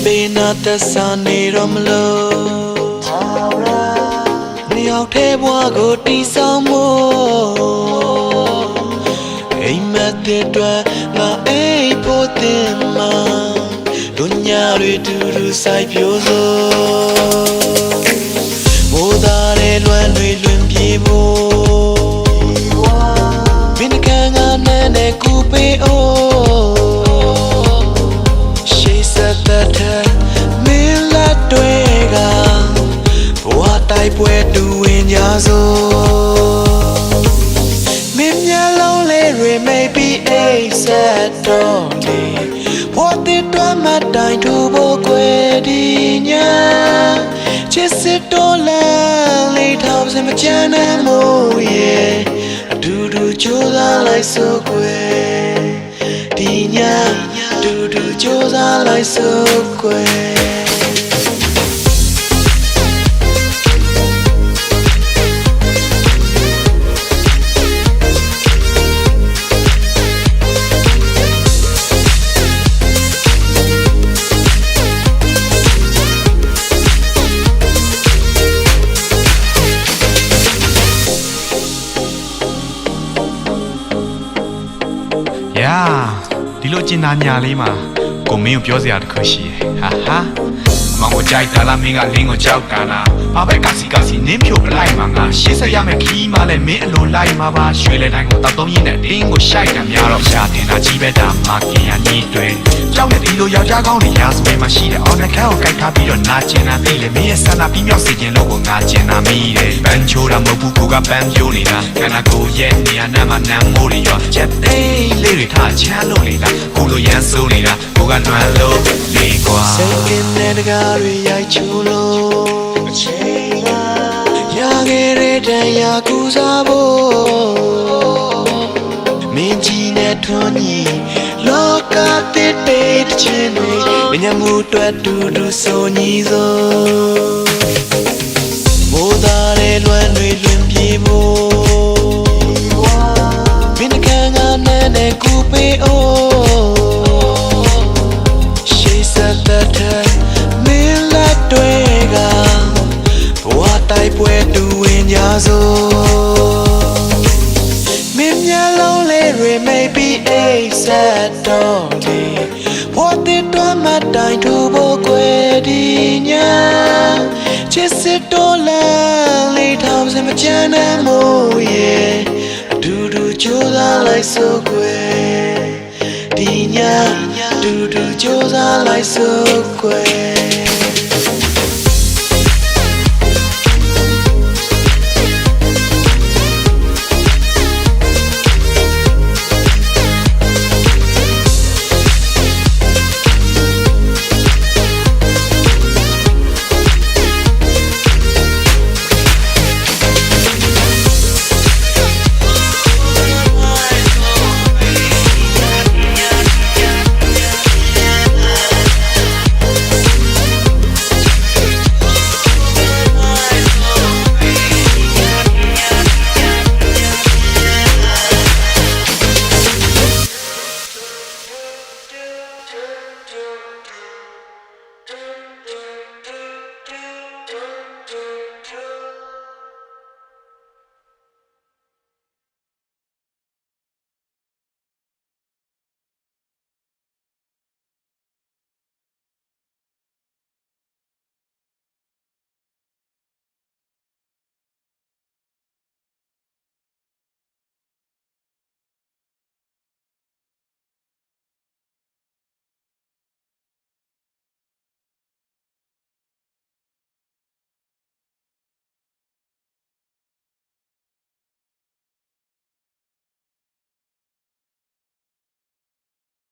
Bena the sunny romlo Niao te bwa go ti sao mo Ei met te twa nga ei po te ma Dunya rui du sai pyo zo Mo da re luan rui luan pie bo Bin ka nga ne ne ku pe o Tai pue tu in ya zo Mim ya long le re maybe a sad day What did I ma dai tu bo kwe di nya Chit do la le thao se ma chan na mo ye Du du cho za lai so kwe Di nya du du cho za lai so kweဒီလိုကျင်နာညာလေးမှာကိုမင်းကိုပြောစရာတခုရှိရဲ့ဟာမောင်ကိုကြိုက်တာလားမင်းကလင်းကိုကြောက်တာလားဘာပဲကာစီနင်းဖြိုပလိုက်မှာငါရှေ့ဆက်ရမယ်ခီးမှလည်းမင်းအလိုလိုက်မှာပါရွှေလဲတိုင်းကိုတောက်သုံးရင်းနဲ့တင်းကိုရှိုက်တာများတော့ရှာတင်တာကြီးပဲဒါမှကင်ရနေတွေကြောက်နေဒီလိုယောက်ျားကောင်းတွေရာစပယ်မှာရှိတဲ့အော်နခန်းကိုကြိုက်ထားပြီးတော့နာကျင်တာသိလေမင်းရဲ့ဆန္ဒပြီးမြောက်စေခြင်းလို့ကိုငါကျင်တာမိတယ်ပန်းချိုးတာမဟုတ်ဘူးကိုကပန်းပြိုးနေတာခန္ဓာကိုယ်ရဲ့နေရာနာမှာနမ်းမိုးတွေရောချက်သိလေးတွေထားချမ်းလို့လေလားကိုလိုရန်စိုးနေတာကိုကနွမ်းလို့လေကွာစိတ်ကင်းတဲ့တကားတွေရိုက်ချူလို့အချိန်လာရခဲ့တဲ့တန်ရာကူစားဖို့မင်းကြီးနဲ့ထွန်းကြီးလောကတစ်တဲ့ချင်းတွေမညမှုတွေ့တူတူဆိုညီစို့မိုးသားတဲ့လွမ်းတွေလွင်ပြေဖို့မင်းကငါနဲ့နဲ့ကူပေးအိုးရှေ့ဆက်တဲ့မင်းလက်တွေကဘဝတိုက်ပွဲတူဝင်ကြစို့မင်းမျက်လုံးလေးတွေ maybe a sad day What did I ma dai tu bo kwe di nya Chit do la le thao se ma chan na mo ye Du du cho za lai so kwe Di nya du du cho za lai so kwe